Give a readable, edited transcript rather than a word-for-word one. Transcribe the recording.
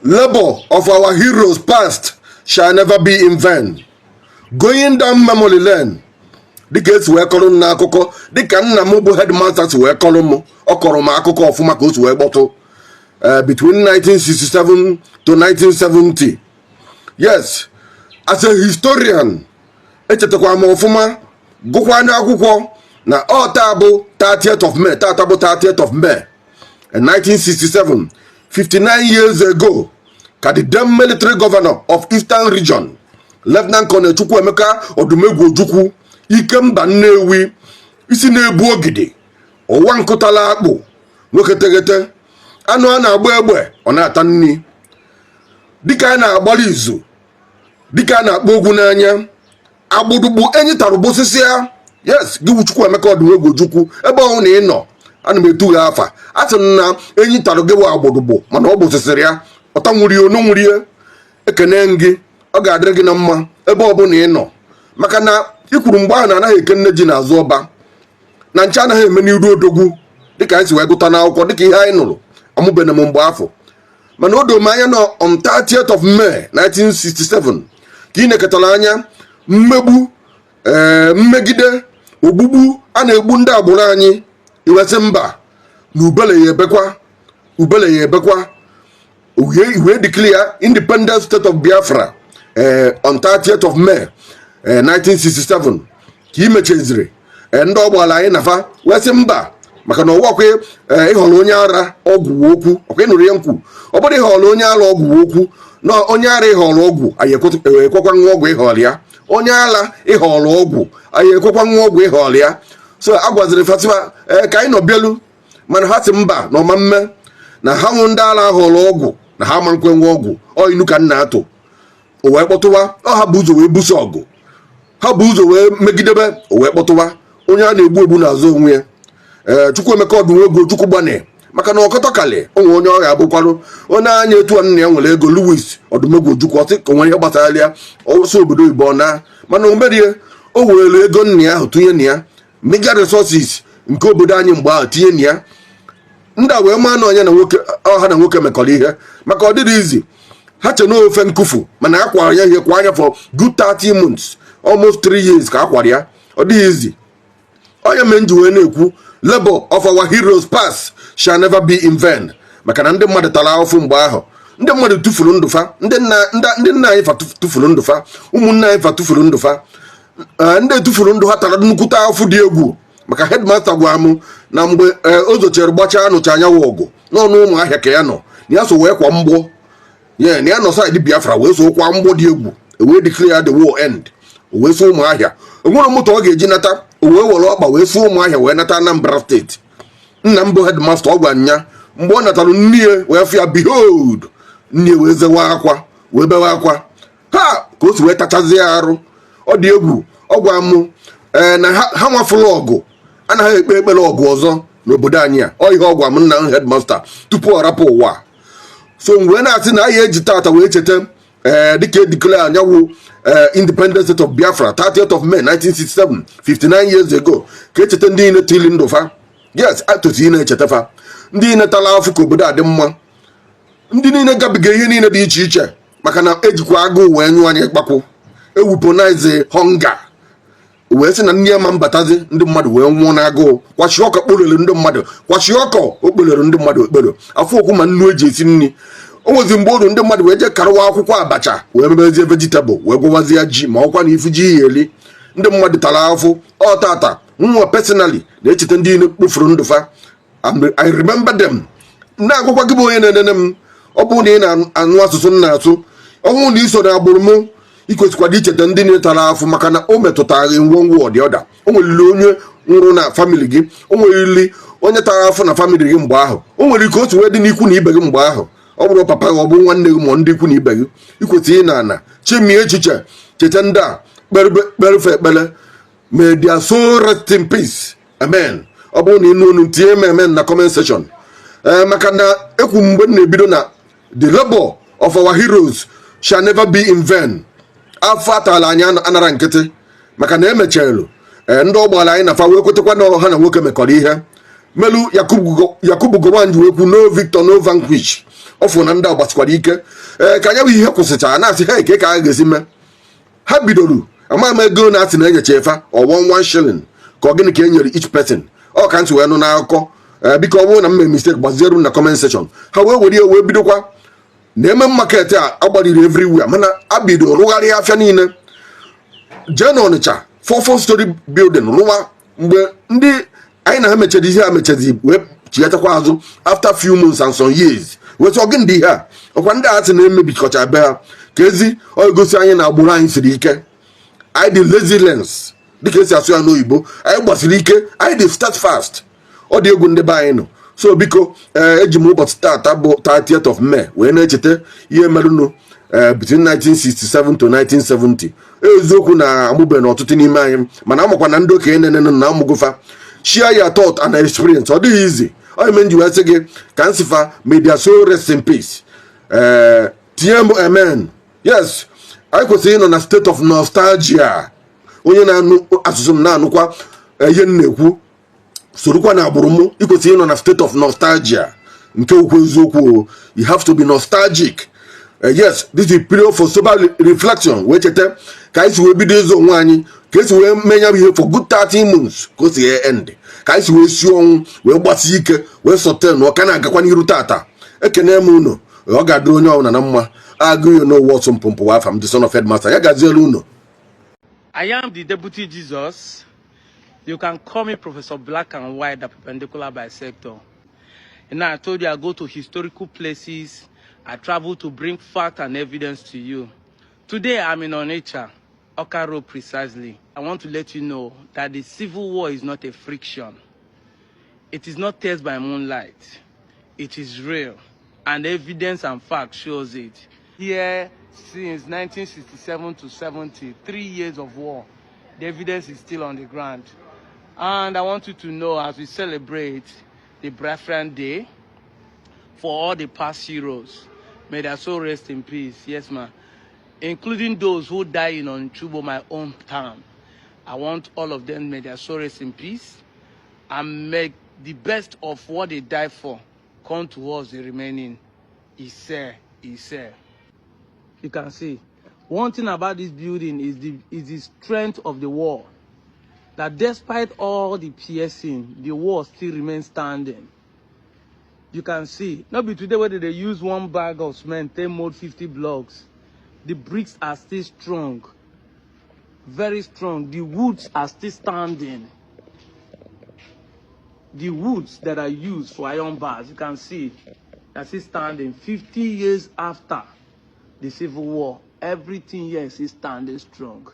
Labor of our heroes past shall never be in vain. Going down memory lane. Dịka esi wee kọrọ na akụkọ dịka nna m bụ headmaster si wee kọrọ m ọ kọrọ m akụkọ ọfụma ka o si wee gbọtụ between 1967 to 1970. Yes, as a historian echetakwa m ọfụma gụkwa n'akwụkwọ na ọ taa bụ 30th of May, tata bụ 30th of May 1967, 59 years ago, ka the then military governor of Eastern Region, Lieutenant Colonel Chukwuemeka Odumegwu Ojukwu Ikemba Nnewi, isi na-ebu ogidi ọwa nkụtala akpụ nwoke tegete anụ a na-agba egbe ọ na-ata nni dịka a na-agbali izu dịka a na-akpọ ogwu n'anya agbụdugbu enyi tarụbosisia. Yes, gị Chukwuemeka Odumegwu Ojukwu ebe ọhụụ na ị nọ ana m etu ya afa a sị na enyi tarụ gị wa agbụdugbu mana ọ gbụsịsịrị ya ọta nwuri onu nwurie ekene gị ọ ga-adịrị gị na mma ebe ọ bụla ị nọ maka na ikwuru mgbe ahụ na anaghị eke nne ji n'azụ ọba na nche anaghị eme n'iru odogwu dịka anyị si wee gụta n'akwụkwọ dịka ihe anyị nụrụ amụbena m mgbe afọ mana o doo m anya na on 30th of May 1967 ka ị na-eketara anya mmegbu mmegide ogbugbu a na-egbu ndị agbụrụ anyị iwesị mba na ubele ya ebekwa wee declare independent state of Biafra on 30th of May 1967 ka imecheziri ndị ọgbala anyị nafa wesị mba maka na ọwakwa ịghọrọ onye ara ọgwụ okwu ọkwa ịnụrụ ya nkwu ọ bụrụ ịghọrọ onye ara ọgwụ okwu na onye ara ịghọrọ ọgwụ anyị ekwekwa nwa ọgwụ ịghọrọ ya onye ala ịghọrọ ọgwụ anyị ekwekwa nwa ọgwụ ịghọrọ ya. So a gwaziri Fatima ka anyị nọ bịelu mana ha si mba na ọma mme na ha nwụ ndị ala ghọrọ ọgwụ na ha ma nkwe nwa ọgwụ inu ka nna atụ o wee kpọtụwa ha bụ ụzọ wee buso ọgụ ha bụ ụzọ wee megidebe o wee kpọtụwa onye a na-egbu egbu n'azụ onwe ya Chukwuemeka Odumegwu Ojukwu gbane maka na ọkọtọkali onwe onye ọrịa abụkwarụ onye anya etu nna ya nwere ego Louis Odumegwu Ojukwu ọsị ka onwere ihe gbasara ya ọsọ obodo Igbo na mana o merie o were ego nna ya ahụ tinye na ya mega resources nke obodo anyị mgbe ahụ tinye na ya ndị a wee maa na onye na nwoke ọha na nwoke mekọrọ ihe maka ọ dịrị izi ha che n'ofe nkufu mana a kwara ya ihe kwa anya for good 30 months almost 3 years ka a kwara ya ọ dịghị izi onye me nji wee na-ekwu labor of our heroes past shall never be in vain maka na ndị mmadụ tara ahụfụ mgbe ahụ ndị mmadụ tụfuru ndụfa ndị nna anyị fa tụfuru ndụfa ụmụnne anyị fa tụfuru ndụfa ndị tụfuru ndụ ha tara nnukwute ahụfụ dị egwu maka headmaster gwara m na mgbe o zochere gbachaa anụcha anyanwụ ọgụ n'ọnụ ụmụ ahịa ka ya nọ na ya so wee kwa mgbọ na ya nọ saịdị Biafra wee so kwa mgbọ dị egwu wee declare the war end o wee so ụmụ ahịa o nwere moto ọ ga-eji nata o wee were ọkpa wee so ụmụ ahịa wee nata Anambra steeti. Nna m bụ headmaster ọ gwara nya mgbe ọ natara nne wee fịa behold nne wee zewa akwa wee bewe akwa ha ka o si wee tachazie ya arụ ọ dị egwu ọ gwara m na ha nwafụrụ ọgụ anaghị ekpe ekpere ọgụ ọzọ n'obodo anyị a ọ ihe ọ gwara m nna m headmaster tupu ọ rapụ ụwa. So mgbe na-asị na anyị eji tata wee cheta dịka edeclare anyanwụ independent state of Biafra 30th of May 1967, 59 years ago ka echeta ndị niile tili ndụ fa. Yes, atụtụ ị na-echeta fa ndị niile tara afụ ka obodo a dị mma ndị niile gabiga ihe niile dị iche iche maka na ejikwa agụụ wee nyụọ anyị kpakwu eweponize hunger wee sị na nne ya ma mbatazi ndị mmadụ wee nwụọ n'agụụ kwashi ọkọ kpolere ndị mmadụ kwashi ọkọ okpolere ndị mmadụ ekpero afọ okwu ma nnu eji esi nri o nwezi mgbe oru ndị mmadụ wee jee karụwa akwụkwọ abacha wee mebezie vegetable wee gwawazie ya ji ma ọkwa na ifu ji ya eli ndị mmadụ tara afụ ọ tata nwa personally na-echeta ndị niile kpofuru ndụfa I remember them. Na-agwakwa gị bụ onye na-enene m ọ bụrụ na ị na-anụ asụsụ m na-asụ ọ bụrụ na iso na agbụrụ m ikwesịkwara icheta ndị niile tara afụ maka na o metụtara gị ngwo ngwo ọdị ọda o nweriri onye nwụrụ na famili gị o nweriri onye tara afụ na famili gị mgbe ahụ o nwere ike otu wee dị n'ikwu na ibe gị mgbe ahụ ọ bụrụ papa gị ọ bụ nwanne gị ma ndị ikwu na ibe gị ikwesịrị ị na-ana chemie echiche cheta ndị a kperefe ekpere may their soul rest in peace amen. Ọ bụrụ na ịnụ unu tinye m amen na comment section maka na ekwu mgbe m na-ebido na the labor of our heroes shall never be in vain. Afọ atala anyị anara nkịtị maka na emechelu ndị ọgbara anyị nafa wee kwetekwa na ha na nwoke mekọrọ ihe melu Yakubu Gowon ji wekwu no victor no vanquish ọfụ na ndị agbasikwara ike ka anya bụ ihe kwụsịchara na-asị ha ike ka a ga-esi mee ha bidoro ama ego na-asị na enyecha efa ọwọ 1 shilling ka ọ gịnị ka e nyere each person ọ ka ntị wee nụ n'akụkọ biko ọ bụrụ na mme mistake gbaziere na comment section ha wee were ya wee bidokwa na-eme market a agbaliri everywhere mana abido rụgharịa afịa niile jee na Ọnịcha 4 story building rụwa mgbe ndị anyị na ha mechara ihe a mechadi wee chigatakwa azụ after few months and some years wee sọ gị ndị ihe a ọkwa ndị a sị na-emebikọcha be ha ka ezi ọ egosi anyị na agbụrụ anyị siri ike anyị dị resilience dịka esi asụ ya n'oyibo anyị gbasiri ike anyị dị steadfast ọ dị egwu ndị be anyị nọ so biko eji m ụbọchị tata bụ 30th of May wee na-echeta ihe merụnụ between 1967 to 1970 eziokwu na amụbe na ọtụtụ n'ime anyị mana amakwa na ndị okenye nene na amụgụfa share your thought and experience ọ dịghị izi ọ ime nji wee sị gị ka nsifa may their soul rest in peace tinye m amen yes anyị kwesịrị ịnọ na state of nostalgia onye na-anụ asụsụ m na-anụkwa ihe m na-ekwu sorokwa na agbụrụ m ikwesịrị ịnọ na state of nostalgia nke ukwu eziokwu you have to be nostalgic yes this is a period for sober reflection wee cheta ka anyị si wee bido ịzụ onwe anyị ka esi wee menye bụ ihe for good 30 months ka o si end ka anyị si wee si ọnwụ wee gbasi ike wee sote na ọka na-agakwa n'iru tata ekene m unu ọ ga-adịrị onye ọbụla na mma agụghị n'ụwa ọsọ mpụmpụ afam the son of headmaster ya gaziere unu. I am the Deputy Jesus. You can call me Professor Black and White, the perpendicular bisector. And now I told you I go to historical places. I travel to bring fact and evidence to you. Today I'm in Onitsha, Oka Road precisely. I want to let you know that the Civil War is not a friction. It is not test by moonlight. It is real. And evidence and fact shows it. Here, since 1967 to 70, 3 years of war, the evidence is still on the ground. And I want you to know, as we celebrate the Biafran Day, for all the past heroes, may their soul rest in peace. Yes, ma'am. Including those who died in Onchubo, my own town. I want all of them, may their soul rest in peace. And make the best of what they died for come to us, the remaining. Ise. You can see. One thing about this building is the strength of the wall. That despite all the piercing, the wall still remains standing. You can see. Not be today whether they use 1 bag of cement, they mold 50 blocks. The bricks are still strong. Very strong. The woods are still standing. The woods that are used for iron bars, you can see, are still standing. 50 years after the Civil War, everything here is still standing strong.